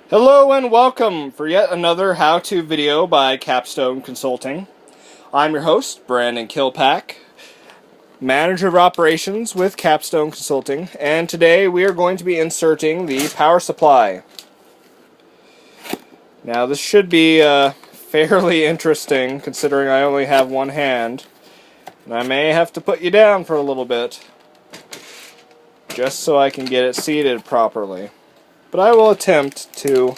Hello and welcome for yet another how-to video by Capstone Consulting. I'm your host, Brandon Kilpack, Manager of Operations with Capstone Consulting, and today we are going to be inserting the power supply. Now this should be fairly interesting considering I only have one hand, and I may have to put you down for a little bit just so I can get it seated properly. But I will attempt to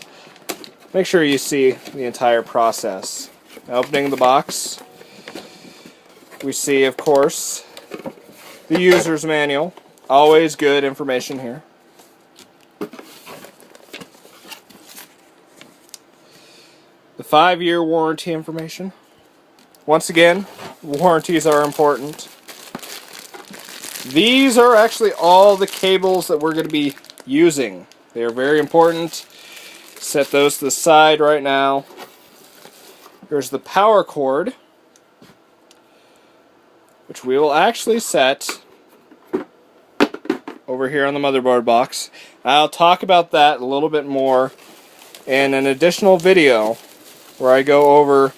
make sure you see the entire process. Now, opening the box, we see, of course, the user's manual. Always good information here. The 5-year warranty information. Once again, warranties are important. These are actually all the cables that we're going to be using. They are very important. Set those to the side right now. Here's the power cord, which we will actually set over here on the motherboard box. I'll talk about that a little bit more in an additional video where I go over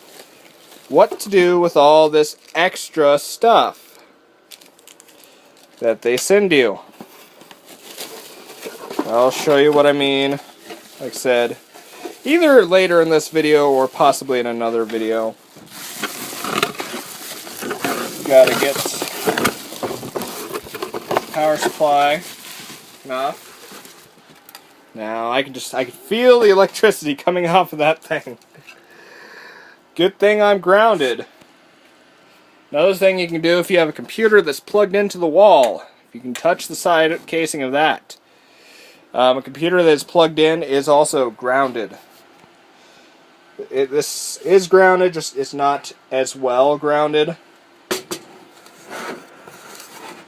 what to do with all this extra stuff that they send you. I'll show you what I mean, like I said, either later in this video or possibly in another video. Gotta get power supply off. Now I can feel the electricity coming off of that thing. Good thing I'm grounded. Another thing you can do if you have a computer that's plugged into the wall, you can touch the side casing of that. A computer that is plugged in is also grounded. This is grounded, just it's not as well grounded.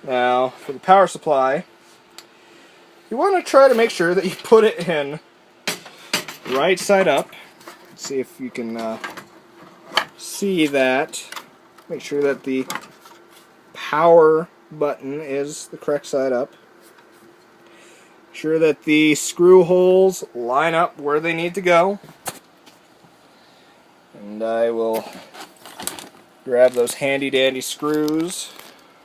Now, for the power supply, you want to try to make sure that you put it in right side up. Let's see if you can see that. Make sure that the power button is the correct side up. Sure that the screw holes line up where they need to go. And I will grab those handy dandy screws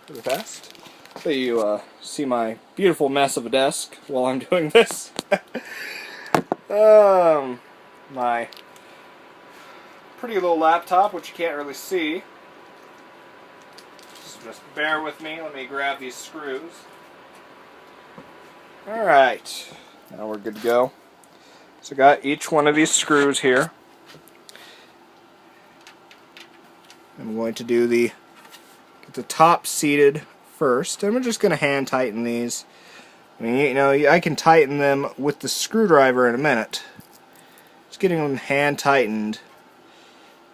really fast so you see my beautiful mess of a desk while I'm doing this. My pretty little laptop, which you can't really see. So just bear with me. Let me grab these screws. Alright, now we're good to go. So I got each one of these screws here. I'm going to do get the top seated first. I'm just going to hand tighten these. I mean, you know, I can tighten them with the screwdriver in a minute. Just getting them hand tightened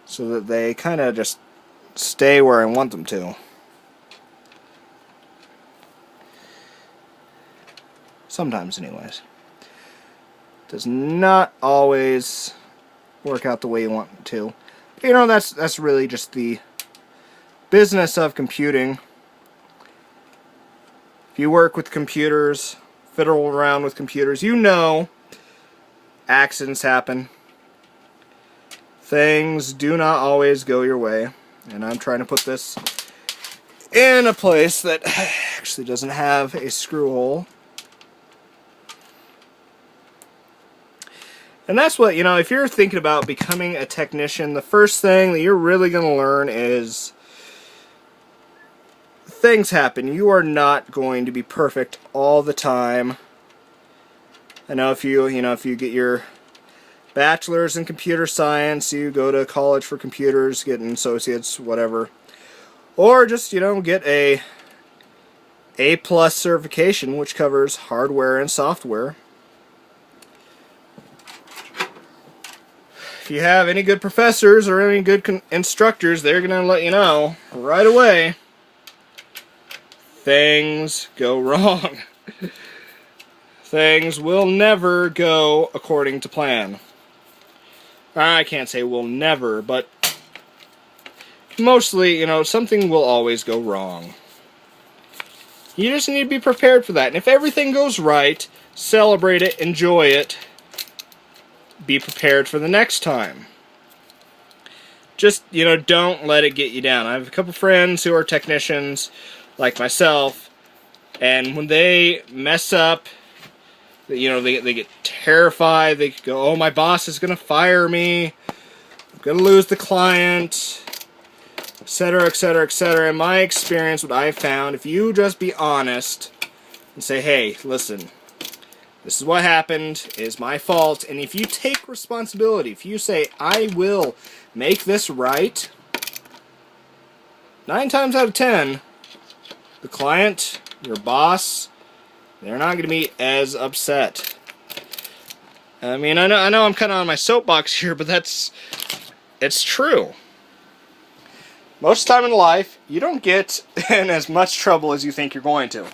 so that they kind of just stay where I want them to. Sometimes, anyways. Does not always work out the way you want it to. You know, that's really just the business of computing. If you work with computers, fiddle around with computers, you know accidents happen. Things do not always go your way. And I'm trying to put this in a place that actually doesn't have a screw hole. And that's what, you know, if you're thinking about becoming a technician, the first thing that you're really going to learn is things happen. You are not going to be perfect all the time. I know if you get your bachelor's in computer science, you go to college for computers, get an associate's, whatever. Or just, you know, get a A+ certification, which covers hardware and software. If you have any good professors or any good instructors, they're going to let you know right away things go wrong. Things will never go according to plan. I can't say will never, but mostly, you know, something will always go wrong. You just need to be prepared for that. And if everything goes right, celebrate it, enjoy it, be prepared for the next time. Just, don't let it get you down. I have a couple friends who are technicians, like myself, and when they mess up, they get terrified. They go, oh, my boss is going to fire me. I'm going to lose the client, etc., etc., etc. In my experience, what I've found, if you just be honest and say, hey, listen, this is what happened, it's my fault, and if you take responsibility, if you say, I will make this right, 9 times out of 10, the client, your boss, they're not going to be as upset. I mean, I know I'm kind of on my soapbox here, but it's true. Most of the time in life, you don't get in as much trouble as you think you're going to.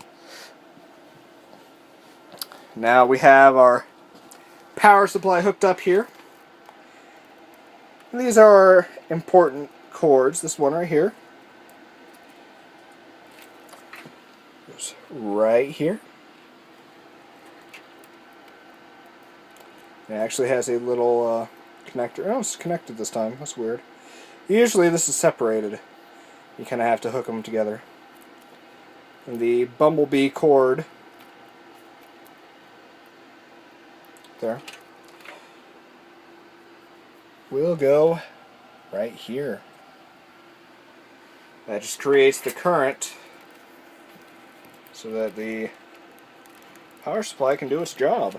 Now we have our power supply hooked up here. These are our important cords. This one right here goes right here. It actually has a little connector. Oh, it's connected this time. That's weird. Usually this is separated. You kind of have to hook them together. And the bumblebee cord there will go right here. That just creates the current so that the power supply can do its job.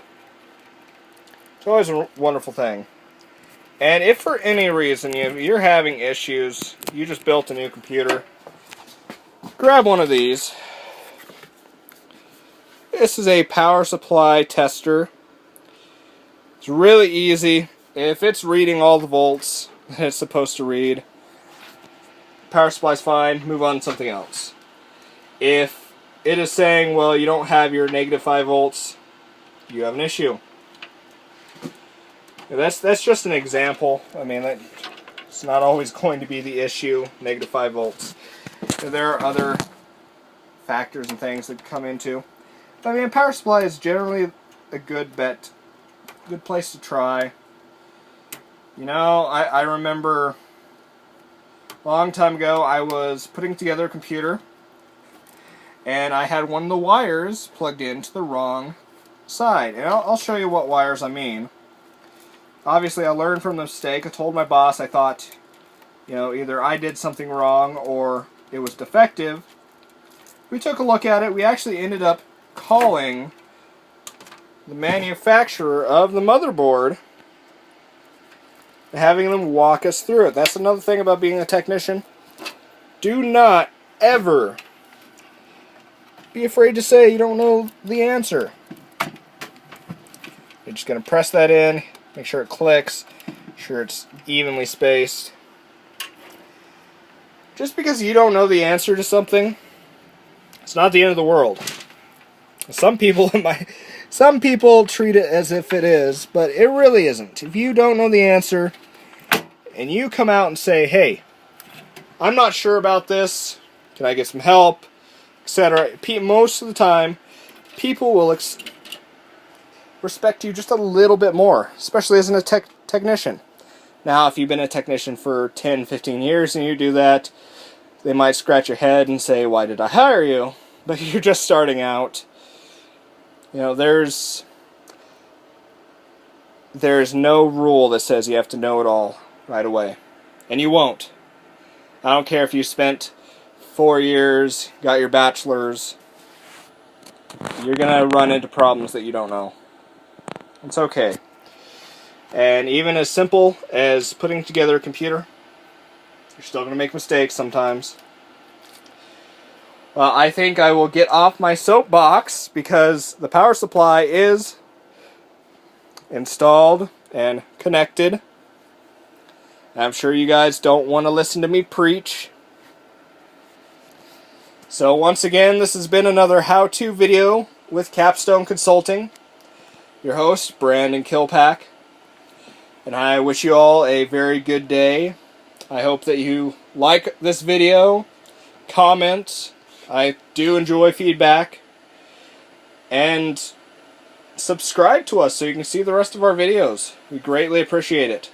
It's always a wonderful thing. And if for any reason you're having issues, you just built a new computer, grab one of these. This is a power supply tester. It's really easy. If it's reading all the volts that it's supposed to read, power supply's fine, move on to something else. If it is saying, well, you don't have your -5 volts, you have an issue. That's just an example. I mean, it's not always going to be the issue, -5 volts. There are other factors and things that come into. But, I mean, power supply is generally a good bet, good place to try. I remember a long time ago I was putting together a computer and I had one of the wires plugged into the wrong side. And I'll show you what wires I mean. Obviously, I learned from the mistake. I told my boss I thought, either I did something wrong or it was defective. We took a look at it. We actually ended up calling the manufacturer of the motherboard and having them walk us through it. That's another thing about being a technician. Do not ever be afraid to say you don't know the answer. You're just going to press that in. Make sure it clicks, make sure it's evenly spaced. Just because you don't know the answer to something, it's not the end of the world. Some people treat it as if it is, but it really isn't. If you don't know the answer, and you come out and say, hey, I'm not sure about this, can I get some help, etc. Most of the time, people will respect you just a little bit more, especially as a technician. Now, if you've been a technician for 10, 15 years and you do that, they might scratch your head and say, why did I hire you? But you're just starting out. There's no rule that says you have to know it all right away. And you won't. I don't care if you spent 4 years, got your bachelor's, you're going to run into problems that you don't know. It's okay. And even as simple as putting together a computer, you're still going to make mistakes sometimes. Well, I think I will get off my soapbox because the power supply is installed and connected. I'm sure you guys don't want to listen to me preach. So once again, this has been another how-to video with Capstone Consulting. Your host, Brandon Kilpack, and I wish you all a very good day. I hope that you like this video, comment. I do enjoy feedback, and subscribe to us so you can see the rest of our videos. We greatly appreciate it.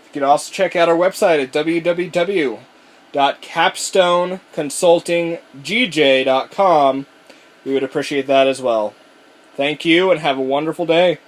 You can also check out our website at www.capstoneconsultinggj.com. We would appreciate that as well. Thank you and have a wonderful day.